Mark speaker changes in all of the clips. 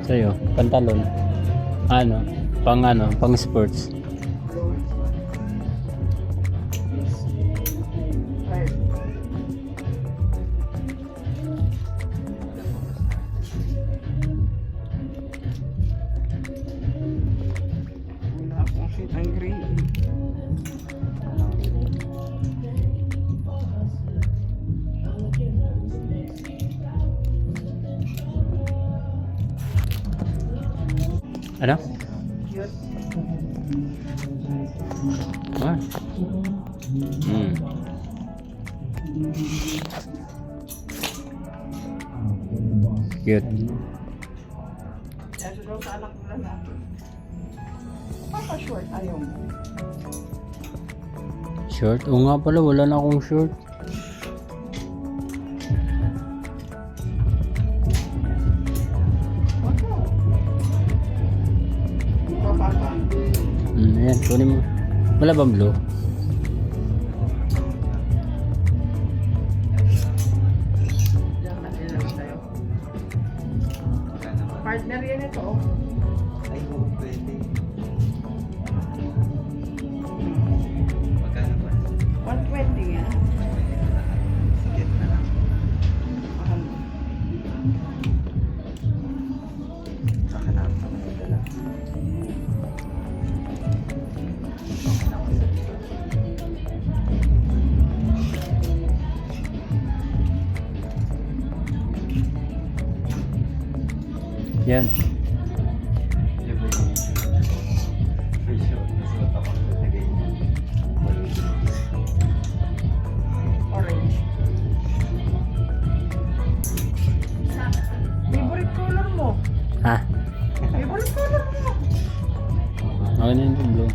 Speaker 1: Sa'yo, pantalon. Ano? Pang sports.
Speaker 2: Wala akong kitang green.
Speaker 1: Ano?
Speaker 2: Cute.
Speaker 1: Ah. Cute.
Speaker 2: Ito daw sa anak nila na. Papa short, ayaw mo.
Speaker 1: Short? Oo nga pala, wala na akong short.
Speaker 2: Papa.
Speaker 1: Ayan, kunin mo. Wala bang blue?
Speaker 2: Diyan na lang sa'yo. Partner yan ito. Oh.
Speaker 3: Ay, oo, pwede. Magkano ba?
Speaker 2: 120 nga.
Speaker 3: Sige na lang.
Speaker 2: Mahal.
Speaker 3: Saka na ako na dala.
Speaker 1: Yan.
Speaker 2: Orange. Favorite color mo?
Speaker 1: Ha?
Speaker 2: Favorite color mo?
Speaker 1: Okay na yung blue.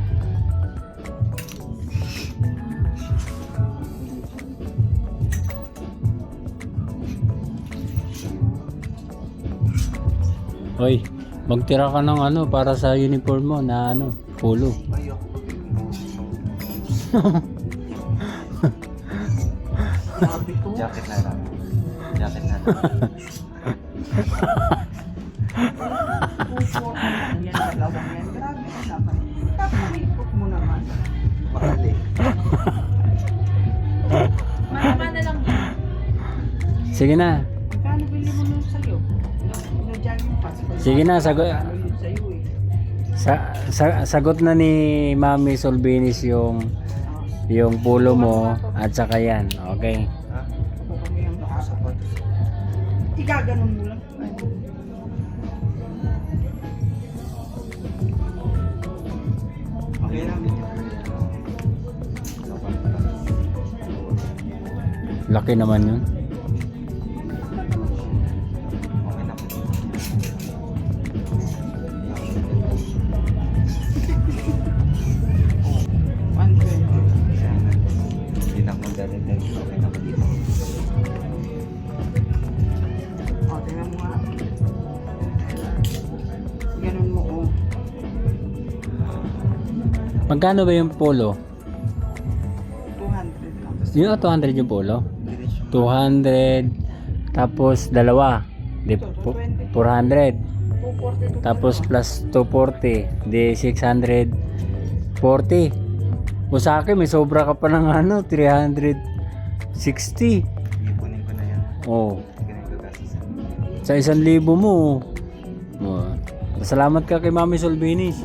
Speaker 1: Hoy, magtira ka ng ano para sa uniform mo na ano, polo.
Speaker 3: Ayoko.
Speaker 2: Sabi ko.
Speaker 3: Jacket na lang. Jacket na lang.
Speaker 2: Puso yan, dalawang yan. Grabe ka naman. Tapos mo naman.
Speaker 3: Mahal eh.
Speaker 4: Mahaba na lang.
Speaker 1: Sige na.
Speaker 2: Magkano bili mo nun sa'yo? Jogging pass.
Speaker 1: Sige na, sagot.
Speaker 2: Magkano yun sa'yo eh?
Speaker 1: Sagot na ni Mami Solbinis yung polo mo at saka yan. Okay.
Speaker 3: Ha?
Speaker 2: Ako kami ang nakasapot.
Speaker 3: Sapat.
Speaker 2: Igaganon mo lang.
Speaker 3: Ay. Okay lang din yun.
Speaker 1: Laki naman yun.
Speaker 3: Okay na po. Hindi na akong dali-dali. Okay na po dito.
Speaker 2: O, tingnan mo nga. Ganun mo, oh.
Speaker 1: Magkano ba yung polo?
Speaker 2: 200 lang.
Speaker 1: Yung 200 yung polo?
Speaker 3: Diretso.
Speaker 1: 200 tapos dalawa. Di 400.
Speaker 2: 240
Speaker 1: Tapos plus 240, di 640. O sa akin, may sobra ka pa ng ano, 360.
Speaker 3: Ipunin ko na yan.
Speaker 1: Oh,
Speaker 3: Ganun ko kasi
Speaker 1: sa 1,000 mo. Oh. Salamat ka kay Mami Solbinis.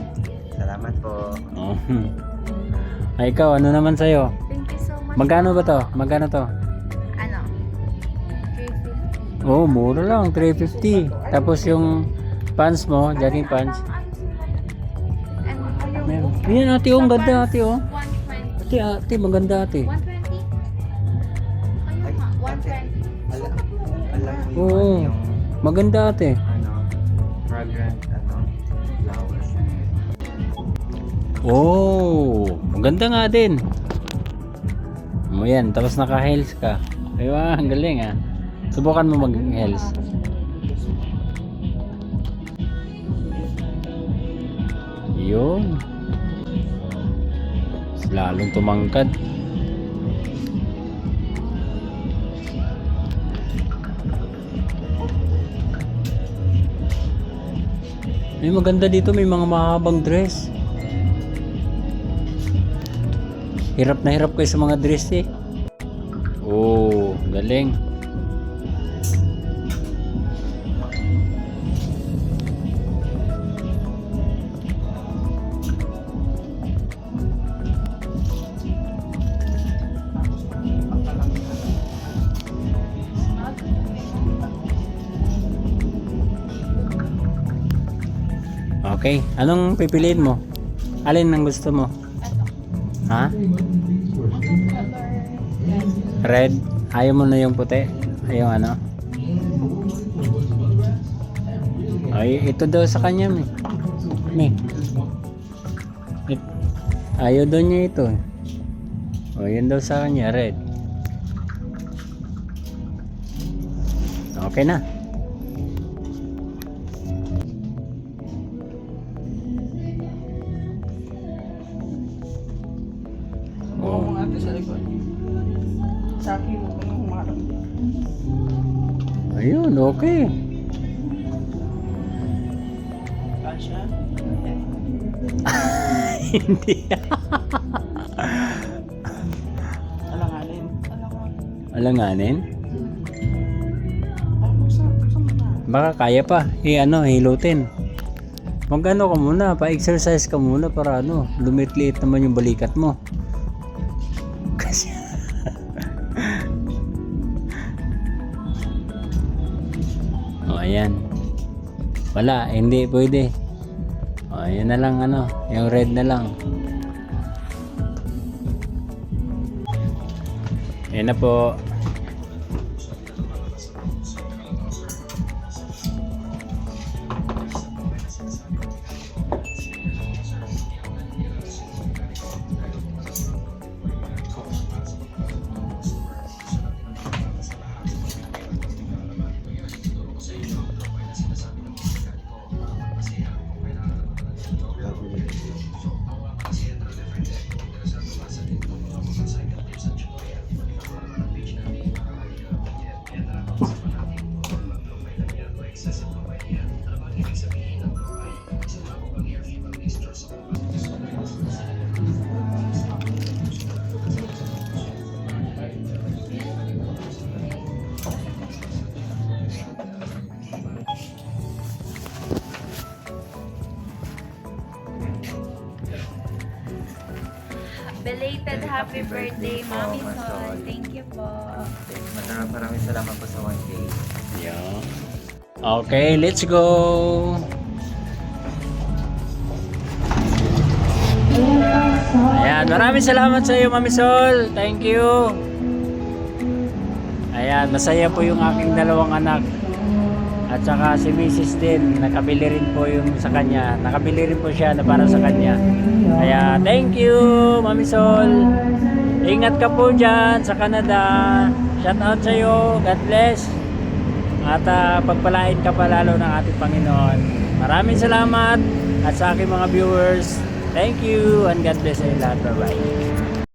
Speaker 3: Salamat po.
Speaker 1: Oh. Ay, ikaw, ano naman sa'yo?
Speaker 4: Thank you so much.
Speaker 1: Magkano ba to? Magkano to?
Speaker 4: Ano? 350.
Speaker 1: Oh, mura lang, 350. Tapos yung pants mo, jogging pants.
Speaker 4: And
Speaker 1: Meron. Yan ate, oh, ang ganda ate, oh.
Speaker 4: 120.
Speaker 1: Ate, maganda ate.
Speaker 4: 120? Ayun nga, 120.
Speaker 3: Alam mo
Speaker 1: Oo,
Speaker 3: yung
Speaker 1: maganda ate.
Speaker 3: ano, fragrant, flowers.
Speaker 1: Oh, maganda nga din. Mo yan, tapos naka-heels ka. Diba? Ang galing ah. Subukan mo mag-heels. Yun. Lalong tumangkad. May maganda dito, may mga mahabang dress. Hirap na hirap kayo sa mga dress eh. Oh, galing. Okay, anong pipiliin mo? Alin ang gusto mo? Ha? Red? Ayaw mo na yung puti? Ayaw ano? Ay, ito daw sa kanya, mi. Mi. Ayaw daw niya ito. O, yun daw sa kanya, red. Okay na.
Speaker 2: Subukan mo nga ito sa likod. Sa akin mo kung humarap.
Speaker 1: Ayun, okay.
Speaker 2: Kasha.
Speaker 1: Hindi.
Speaker 2: Alanganin.
Speaker 1: Alanganin?
Speaker 2: Ay, saan mo na?
Speaker 1: Baka kaya pa. Hilutin. Mag-ano ka muna, pa-exercise ka muna para lumitliit naman yung balikat mo. Kasi oh, ayan. Wala, hindi pwede. Oh, ayan na lang yung red na lang. Ayan na po.
Speaker 4: Belated happy birthday, Mami Sol. Thank you po.
Speaker 3: Maraming salamat po sa 1K.
Speaker 1: Yeah. Okay, let's go. Ayan, maraming salamat sa iyo, Mami Sol. Thank you. Ayan, masaya po yung aking dalawang anak. At saka si Mrs. din, nakabili rin po yung sa kanya. Nakabili rin po siya na para sa kanya. Kaya thank you, Mami Sol. Ingat ka po dyan sa Canada. Shout out sa iyo. God bless. At pagpalain ka pa lalo ng ating Panginoon. Maraming salamat. At sa aking mga viewers, thank you and God bless sa lahat. Bye-bye.